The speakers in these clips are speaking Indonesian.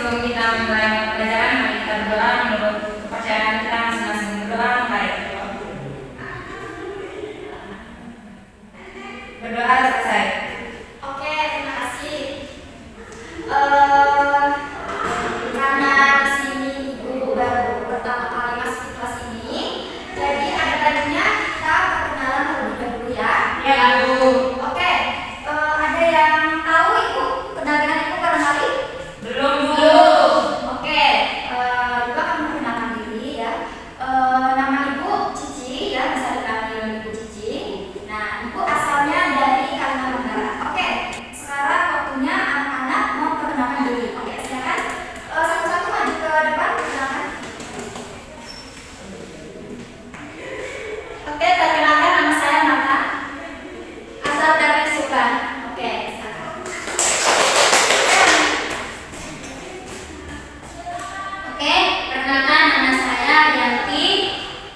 sebelum kita memulai pelajaran, mari kita berdoa menurut kepercayaan kita masing-masing. Berdoa, mari. Berdoa selesai. Oke, terima kasih. Karena di sini Ibu baru pertama kali masuk kelas ini, jadi ada baiknya kita perkenalan terlebih dahulu ya. Ya, Bu. Oke, ada yang tahu Ibu kenalan Ibu barangkali? Belum, Bu. Oke, Ibu akan memperkenalkan diri ya. Nama Ibu Cici ya, bisa dipanggil Ibu Cici. Nah, Ibu asalnya dari Kalimantan Barat. Oke, sekarang waktunya anak-anak mau perkenalkan diri. Oke, silakan. Satu-satu maju ke depan, silakan. Oke, perkenalkan nama saya Mata. Asal dari Subang. Oke, silakan. Oke, perkenalkan nama saya Yanti.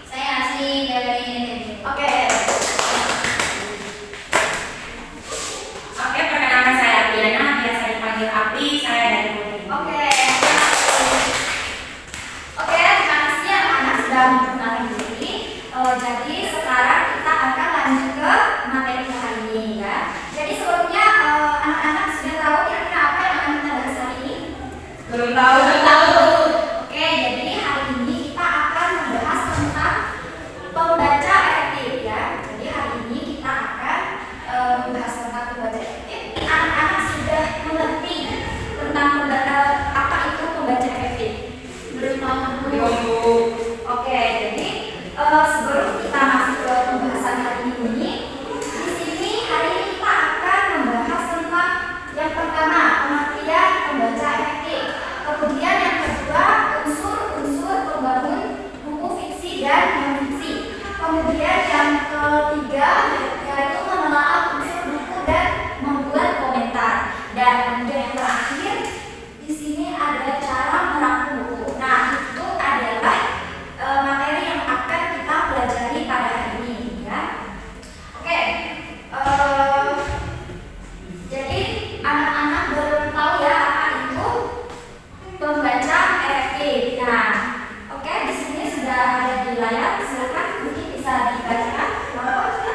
Saya asli dari NTB. Oke. Oke, perkenalkan saya Apriana, biasa dipanggil Apri, saya dari Bumi. Oke, terima kasih anak-anak sudah memperkenalkan diri. Jadi sekarang kita akan lanjut ke materi hari ini ya. Jadi sebelumnya anak-anak sudah tahu kira-kira apa yang akan kita bahas hari ini? Belum tahu. Oke, jadi hari ini kita akan membahas tentang pembaca efektif ya. Jadi hari ini kita akan membahas tentang pembaca efektif. Anak-anak sudah mengerti tentang apa itu pembaca efektif? Belum tahu? Belum, Bu. Oke, jadi sebelum kita masuk ke pembahasan hari ini, di sini hari ini kita akan membahas tentang yang pertama pengertian pembaca efektif. Kemudian yang kedua unsur-unsur pembangun buku fiksi dan non fiksi. Kemudian yang ketiga yaitu menelaah unsur buku dan membuat komentar. Dan kemudian yang terakhir di sini ada cara merangkum buku. Nah, itu adalah materi yang akan kita pelajari pada hari ini ya. Oke, jadi anak-anak belum tahu ya apa itu pembaca efektif. Nah, oke, di sini sudah ada di layar. Silakan mungkin bisa dibacakan.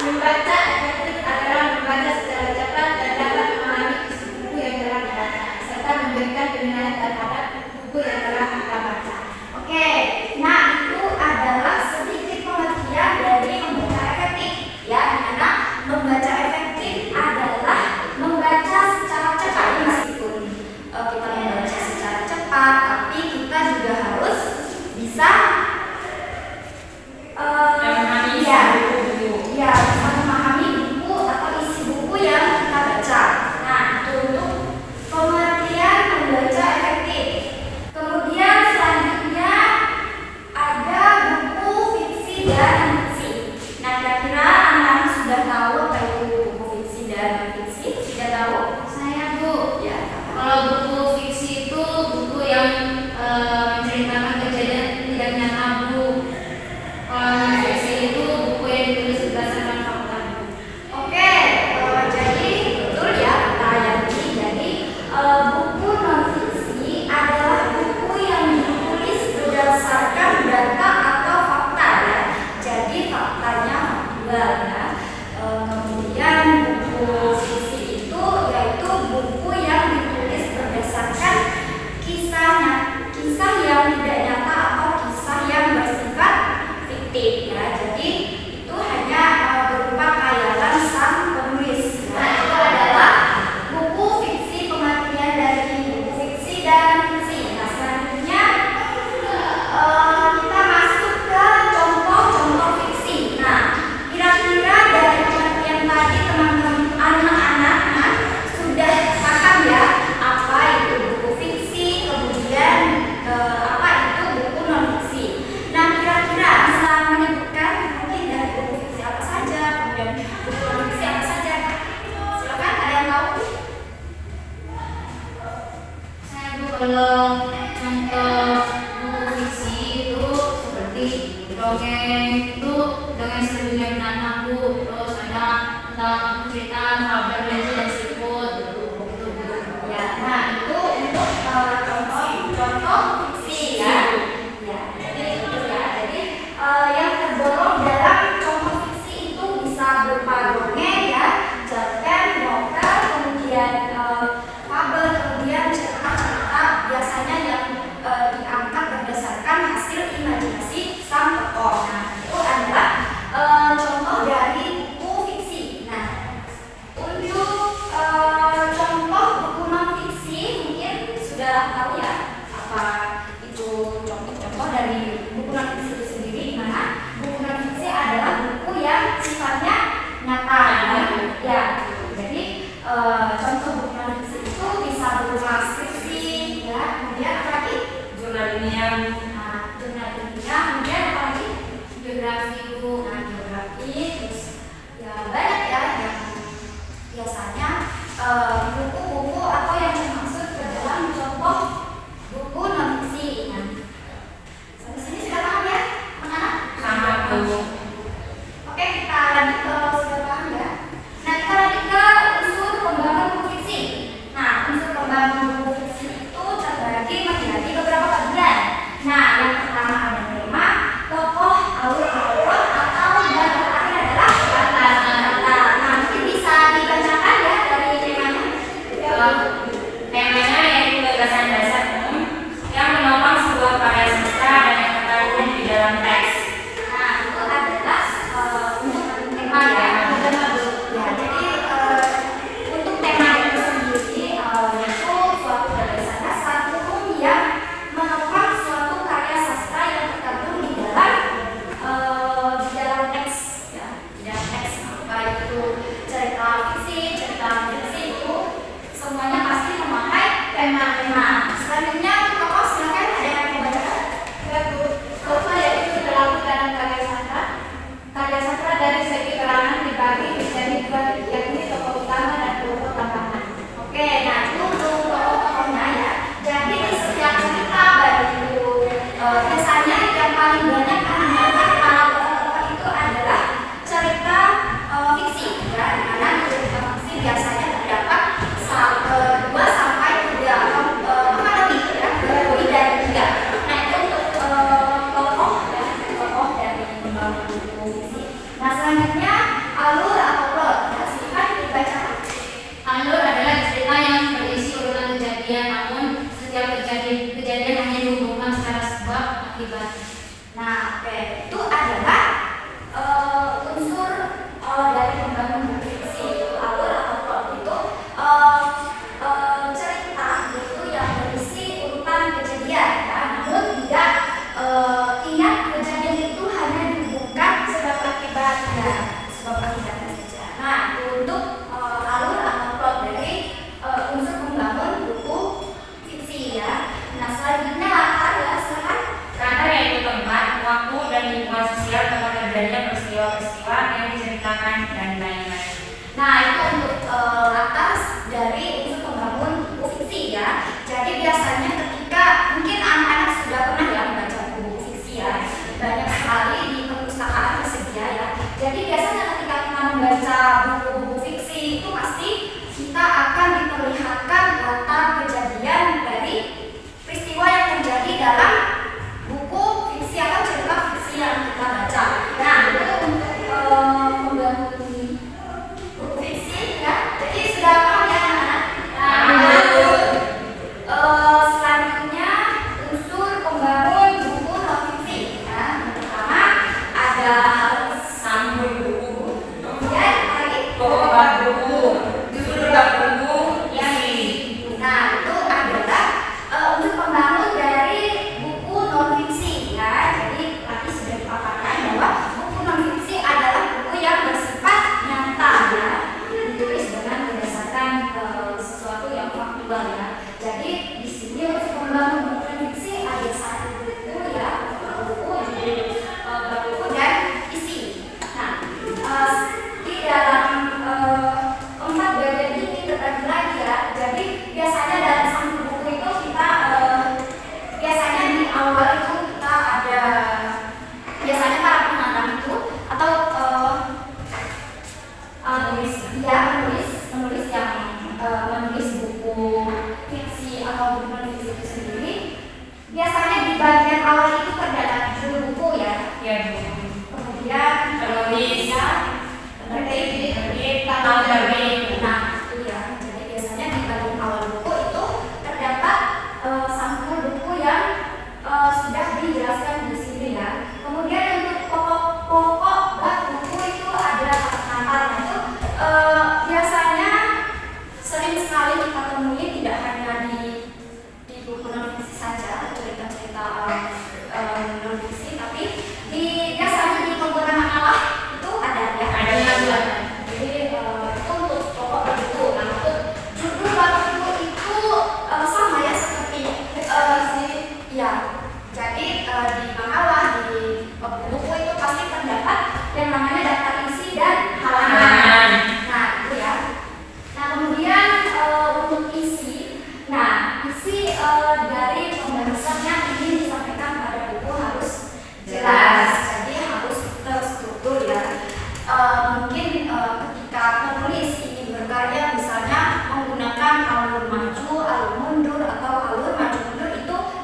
Membaca efektif adalah membaca secara cepat dan dapat memahami isi buku yang telah dibaca, serta memberikan penilaian terhadap buku yang telah kita baca. Oke, nah itu adalah sedikit pengertian dari membaca efektif ya, dimana membaca efektif adalah membaca secara cepat ya, meskipun kita membaca secara cepat, tapi kita juga harus bisa Memahami ya, buku. ya, bisa memahami buku atau isi buku yang kita baca. Nah, itu untuk pengertian membaca efektif. Kemudian selanjutnya ada buku fiksi dan non-fiksi. Nah, kira-kira anak-anak sudah tahu apa itu buku fiksi dan non-fiksi? Sudah tahu? Saya Bu, Ya. kalau buku fiksi itu buku yang menceritakan kejadian tidak nyata Bu. Kalau non fiksi itu buku yang ditulis berdasarkan fakta Bu. Oke, jadi betul ya kata Yanti. Jadi buku non-fiksi adalah buku yang ditulis berdasarkan data atau fakta ya. Jadi faktanya faktual ya. Kemudian buku fiksi itu yaitu buku yang ditulis berdasarkan kisah yang tidak nyata atau kisah yang bersifat fiktif ya. Jadi itu hanya berupa khayalan sang penulis. Nah, itu adalah buku fiksi, pengertian dari buku fiksi dan fiksi. Nah, selanjutnya kita masuk ke contoh-contoh fiksi. Nah, kira-kira dari pengertian tadi teman-teman anak-anak sudah paham ya apa itu buku fiksi, kemudian apa itu buku non fiksi. Nah, kira-kira bisa menyebutkan mungkin dari buku fiksi apa saja, kemudian buku non fiksi apa saja? Silakan, ada yang tahu? Saya Bu, kalau contoh buku fiksi itu seperti dongeng itu dongeng Seribu Binatang Bu, terus ada tentang cerita Faber Lensi dan Siput gitu Bu. Ya, nah itu untuk contoh apa itu contoh-contoh dari buku non-fiksi itu sendiri, di mana buku non-fiksi adalah buku yang sifatnya nyata, ya. Jadi contoh buku non-fiksi itu bisa berupa skripsi, ya, kemudian apa lagi? Jurnal ilmiah. Nah, jurnal ilmiah, kemudian apa lagi? Biografi Bu. Nah, biografi, terus ya banyak ya yang biasanya buku-buku atau yang termasuk ke dalam contoh buku non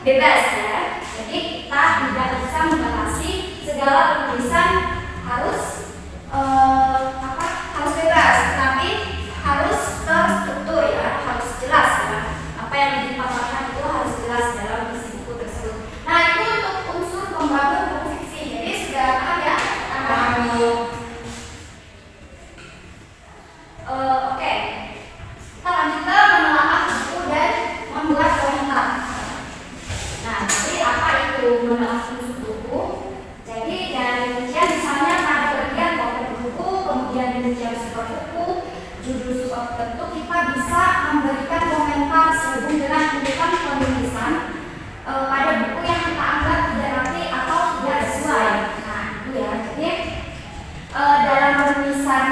bebas ya. Jadi kita tidak bisa membatasi segala penulisan harus harus bebas, tapi harus terstruktur ya, harus jelas ya. Apa yang dipaparkan itu harus jelas dalam isi buku tersebut. Nah itu untuk unsur pembangun buku fiksi. Jadi sudah paham ya? Oke. Kita lanjut ke menelaah buku dan membuat komentar. Nah, jadi apa itu menelaah unsur buku? Jadi dari rincian misalnya pada bagian konten buku, kemudian rincian sumber buku, judul sumber tertentu, kita bisa memberikan komentar sehubung dengan tuntutan penulisan pada buku yang kita anggap tidak rapi atau tidak sesuai. Nah, itu ya. Jadi dalam penulisan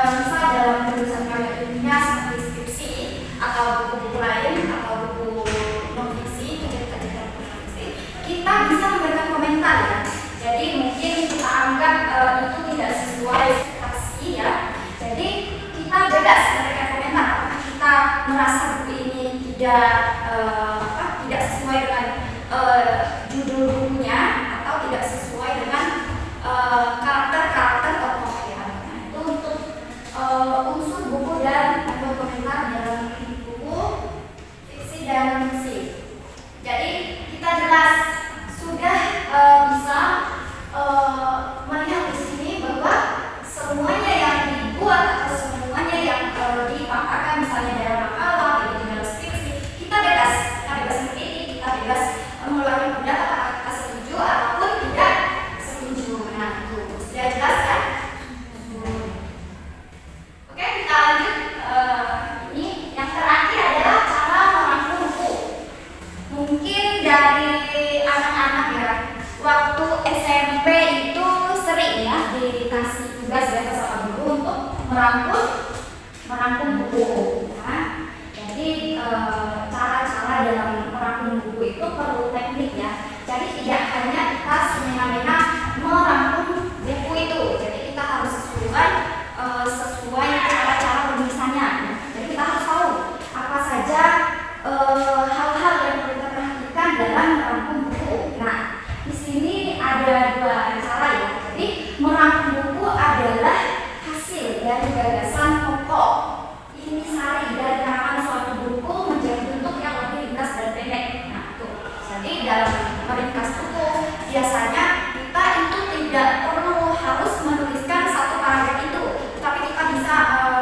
misal dalam penulisan karya ilmiah seperti skripsi atau buku-buku lain atau buku non-fiksi, cerita-cerita non-fiksi, kita bisa memberikan komentar ya. Jadi mungkin kita anggap itu tidak sesuai ekspektasi ya. Jadi kita bebas memberikan komentar. Apakah kita merasa buku ini tidak sesuai dengan judul bukunya atau tidak sesuai dengan karakter tokoh ya. Nah, itu untuk unsur buku dan membuat komentar dalam buku fiksi dan fiksi. Jadi kita jelas sudah bisa melihat di sini bahwa semuanya yang dibuat atau semuanya yang dipaparkan misalnya dalam makalah, dalam skripsi, kita bebas seperti ini, kita bebas mengeluarkan pendapat apakah kita setuju ataupun tidak setuju. Nah itu sudah jelas kan? Oke, kita lanjut. Ini yang terakhir adalah cara merangkum buku. Mungkin dari anak-anak ya, waktu SMP itu sering ya dikasih tugas sama guru untuk merangkum buku. Ya. Jadi cara-cara dalam merangkum buku itu perlu teknik ya. Jadi tidak hanya kita semena-mena merangkum buku itu. Jadi kita harus sesuai cara-cara penulisannya. Jadi kita harus tahu apa saja hal-hal yang perlu kita perhatikan dalam merangkum buku. Nah, di sini ada dua cara ya. Jadi merangkum buku adalah hasil dari gagasan pokok, intisari dari karangan suatu buku menjadi bentuk yang lebih ringkas dan pendek. Nah, itu. Jadi dalam meringkas buku biasanya kita itu tidak perlu harus menuliskan satu paragraf itu, tapi kita bisa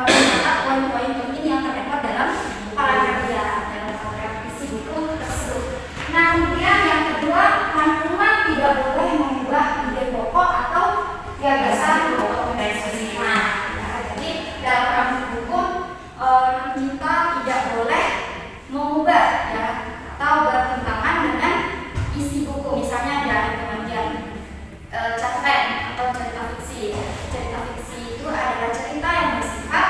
mencatat poin-poin penting yang terdapat dalam paragraf dalam paragraf isi buku tersebut. Nah, kemudian yang kedua, rangkuman tidak boleh mengubah ide pokok atau gagasan pokok. Nah, jadi dalam rangkum buku kita tidak boleh mengubah ya atau bertentangan dengan isi buku. Misalnya dari pengertian cerpen atau cerita fiksi. Cerita fiksi itu adalah cerita yang bersifat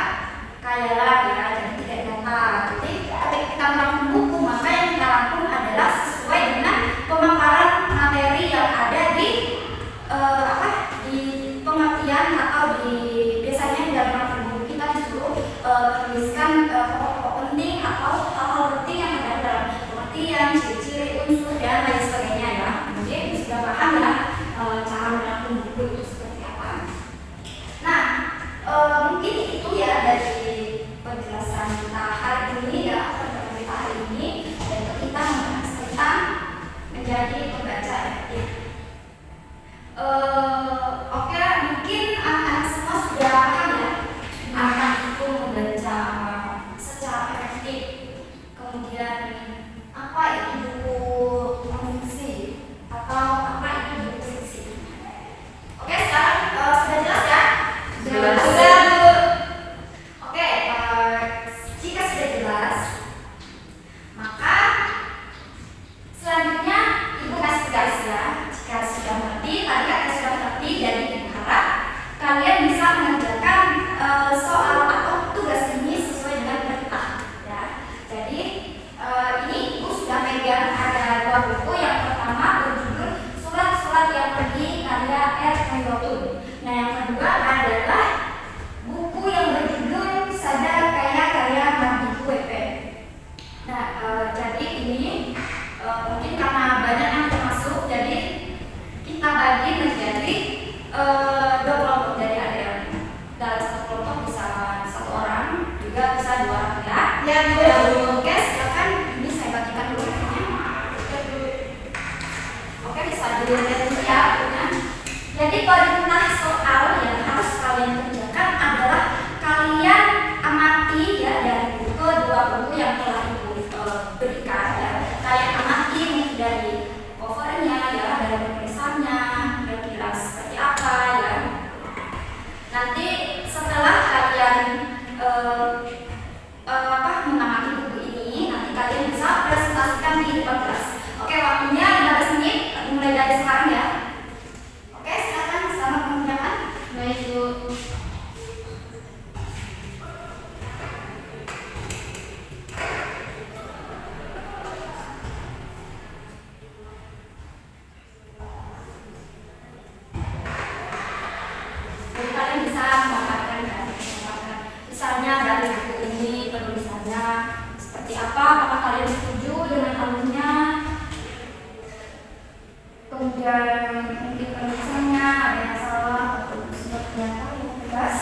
khayalan ya, jadi tidak nyata. Jadi ketika kita merangkum buku, maka yang kita rangkum adalah sesuai dengan pemaparan materi yang ada di pengertian atau biasanya dalam rangkum buku kita disuruh menuliskan pokok-pokok penting atau hal-hal penting yang ada dalam pengertian, ciri-ciri, unsur dan lain sebagainya ya. Jadi sudah paham ya cara merangkum buku itu seperti apa. Nah, mungkin itu ya dari penjelasan kita hari ini ya, pertemuan kita hari ini, dan kita membahas tentang menjadi pembaca efektif. Oke, mungkin anak-anak semua sudah paham ya apa itu membaca secara efektif. Kemudian apa itu buku non-fiksi atau apa itu buku fiksi. Oke, sekarang sudah jelas ya? Sudah. Oke, jika sudah jelas, maka selanjutnya Ibu kasih dulu ya. Jadi perintah soal yang harus kalian kerjakan adalah kalian amati ya dari buku dua buku yang telah ibu berikan ya. Kalian amati dari covernya ya, dari tulisannya kira-kira seperti apa ya. Nanti setelah kalian mengamati buku ini, nanti kalian bisa presentasikan di depan kelas. Oke, waktunya 15 menit mulai dari sekarang ya. Oke, silakan selamat mengerjakan. Baik, Bu. Jadi kalian bisa mendapatkan misalnya dari buku ini penulisannya seperti apa, apakah kalian setuju dengan alurnya, kemudian mungkin penulisannya ada yang salah atau seperti apa yang bebas.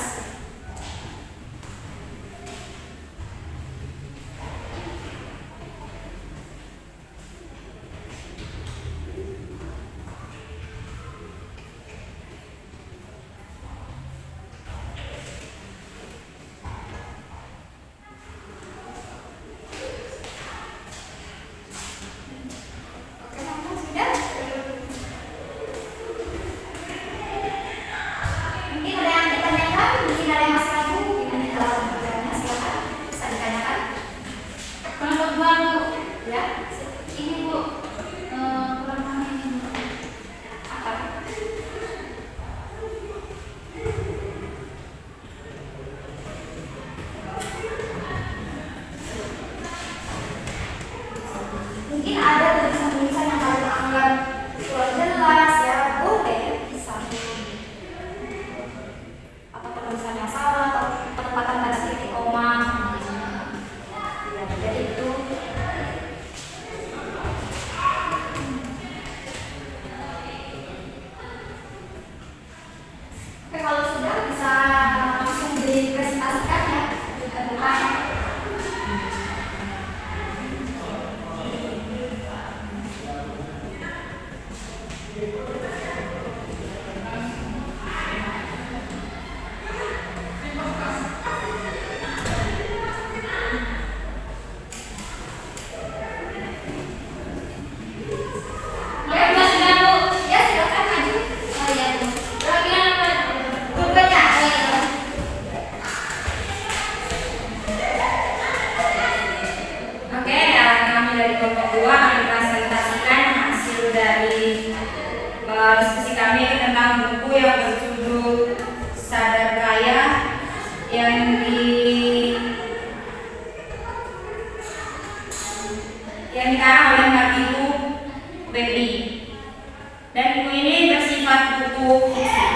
Oke, teman-teman, sudah? Mungkin ada yang ditanyakan, mungkin ada yang masih ragu gimana cara mengerjakannya, silakan bisa ditanyakan. Kelompok 2, Bu. Ya, Ini, Bu. Kurang mana ini, Bu? apa? Mungkin ada tulisan-tulisan yang kalian anggap kurang jelas ya, boleh bisa. Atau penulisan yang salah atau penempatan pada titik koma. Ya, jadi itu. Oke, kalau sudah bisa langsung dipresentasikan ya ke depan. Ya, Bu, sudah, Bu. Ya, silakan maju. Oh, iya, Bu. Kira-kira apa? Rupanya. Oke, dan kami dari kelompok 2 akan mempresentasikan hasil dari diskusi kami tentang buku yang berjudul Sadar Kaya yang dikarang oleh Mbak Ibu Baby. Dan buku ini bersifat buku fiksi.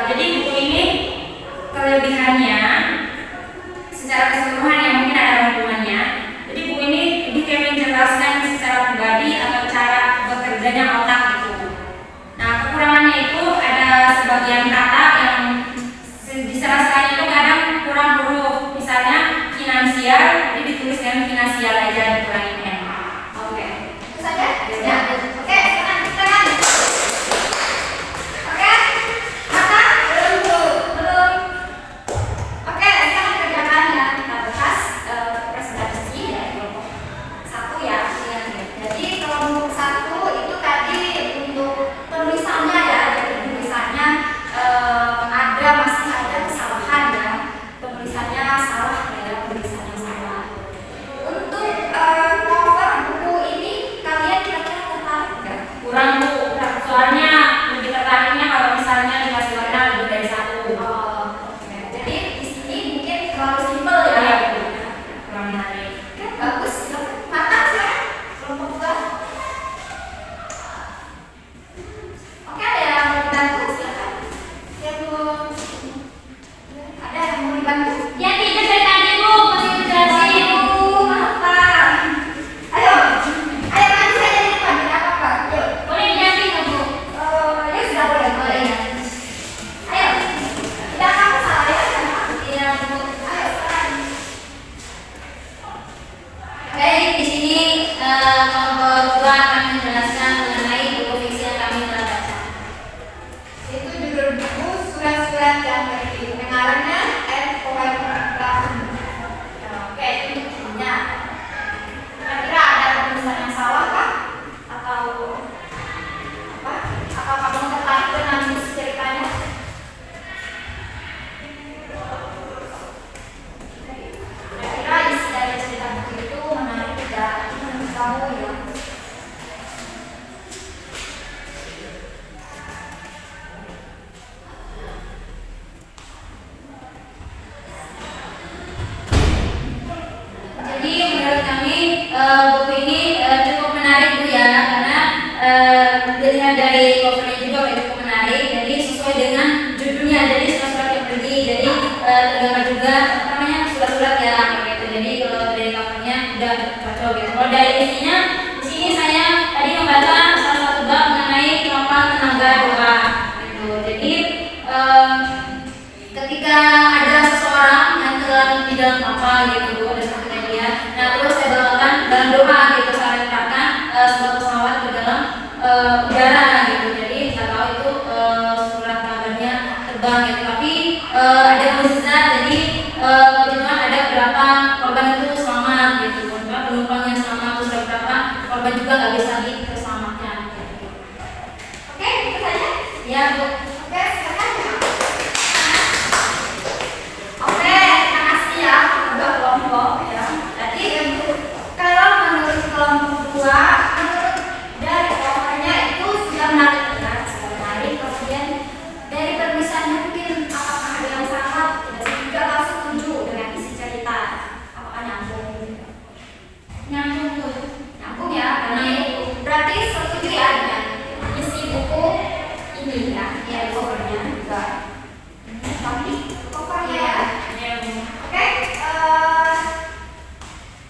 Jadi buku ini kelebihannya secara keseluruhan yang mungkin ada hubungannya. Jadi buku ini detail menjelaskan secara pribadi atau cara bekerjanya otak gitu. Nah, kekurangannya itu ada sebagian kata yang kamu ya. Jadi menurut kami buku ini cukup menarik Bu ya, karena dilihat dari covernya juga cukup menarik. Jadi sesuai dengan judulnya, jadi surat-surat yang pergi. Jadi tergambar juga namanya surat-surat ya gitu. Jadi kalau dari covernya udah cocok gitu. Kalau dari isinya, di sini saya tadi membaca salah satu bab mengenai kemampuan tenaga doa gitu. Jadi ketika ada seseorang yang terlalu di dalam kapal gitu, ada seperti dia. Nah terus saya bawakan dalam doa gitu, saya letakkan sebuah pesawat ke dalam udara gitu. Jadi nggak tahu itu surat kabarnya terbang gitu. Tapi ada mukjizat, jadi cuma ada berapa korban itu selamat gitu. Penumpang yang selamat, terus ada berapa korban juga nggak bisa diselamatkan. Gitu. Oke, itu saja. Ya Bu. Oke, silakan. Oke, terima kasih ya untuk kelompok ya. Jadi kalau menurut kelompok 2, menurut dari kelompoknya itu sudah menarik ya, sudah menarik. Kemudian dari penulisannya mungkin apakah ada yang salah? Tidak juga langsung setuju dengan isi cerita. Apakah nyambung? Nyambung Bu. Nyambung ya, berarti setuju ya dengan isi buku ini ya, ya covernya juga. Tapi covernya ya. Ya Bu. Oke,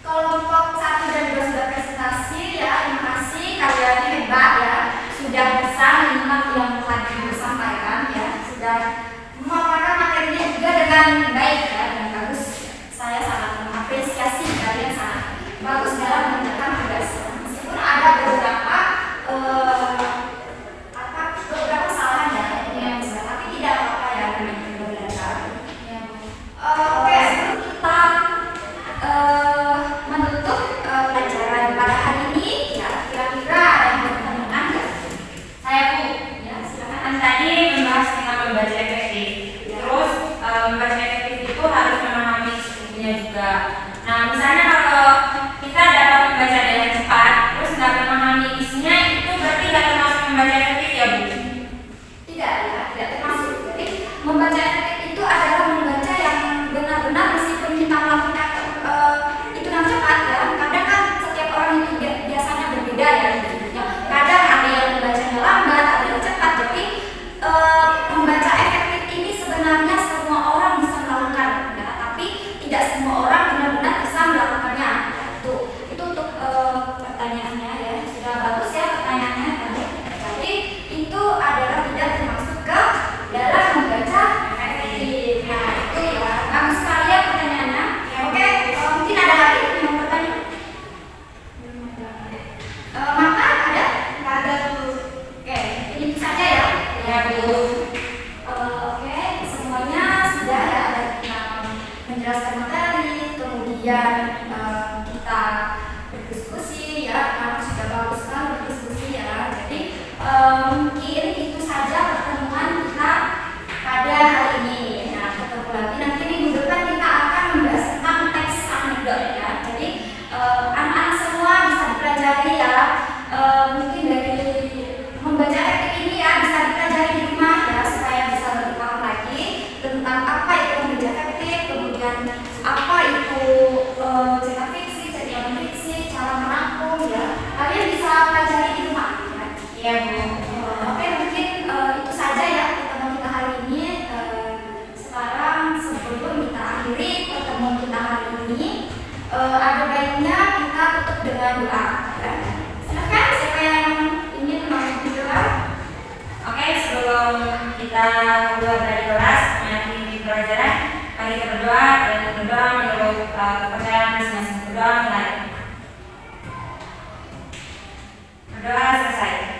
kelompok 1 dan 2 sudah presentasi ya, terima kasih, kalian hebat ya, sudah bisa menyimak yang tadi disampaikan ya, sudah memaparkan materinya juga dengan baik ya, dengan bagus. Saya sangat mengapresiasi kalian sangat bagus dalam mengerjakan tugas. Meskipun ada beberapa kesalahan ya, yang besar, tapi tidak apa-apa ya, dengan kita belajar. Oke, sebelum kita menutup pelajaran pada hari ini, ya kira-kira ada yang bertanya ya? Saya Bu. Ya, silakan. Kan tadi membahas tentang membaca efektif. Terus membaca efektif itu harus memahami bukunya juga. Nah, misalnya kalau kita dapat membaca dengan cepat, terus nggak memahami isinya, itu berarti nggak termasuk membaca efektif ya Bu? Tidak ya, tidak termasuk. Jadi membaca efektif itu adalah membaca yang benar-benar meskipun kita melakukan itu dengan cepat ya. Kadang kan setiap orang itu biasanya berbeda ya. Kadang ada yang membacanya lambat, ada yang cepat. Jadi membaca efektif ini sebenarnya semua orang bisa melakukan, ya. Tapi tidak semua orang benar-benar bisa melakukannya. Itu untuk pertanyaannya ya. Sudah bagus ya pertanyaannya tadi. Jadi itu adalah tidak termasuk ke dalam membaca efektif. Nah itu ya, bagus sekali ya pertanyaannya. Oke, mungkin ada lagi yang mau bertanya? Maka ada? Nggak ada tuh. Oke, ini saja ya. Ya Bu. Oke, semuanya sudah ya, ada menjelaskan materi, kemudian kita berdiskusi ya, karena sudah bagus sekali berdiskusi ya. Jadi mungkin itu saja pertemuan kita pada hari ini. Nah, ketemu lagi nanti minggu depan kita akan membahas tentang teks anekdot ya. Jadi anak-anak semua bisa dipelajari ya. Mungkin dari membaca efektif ini ya bisa dipelajari di rumah ya, supaya bisa lebih paham lagi tentang apa itu membaca efektif, kemudian apa itu cerita fiksi, cerita non fiksi, cara merangkum ya. Kalian bisa pelajari di rumah ya. Iya Bu. Oke, mungkin itu saja ya pertemuan kita hari ini. Sekarang sebelum kita akhiri pertemuan kita hari ini, ada baiknya kita tutup dengan doa ya. Silakan siapa yang ingin memimpin doa? Oke, sebelum kita keluar dari kelas mengakhiri pelajaran, mari kita berdoa dan berdoa menurut kepercayaan masing-masing. Berdoa mulai. Berdoa selesai.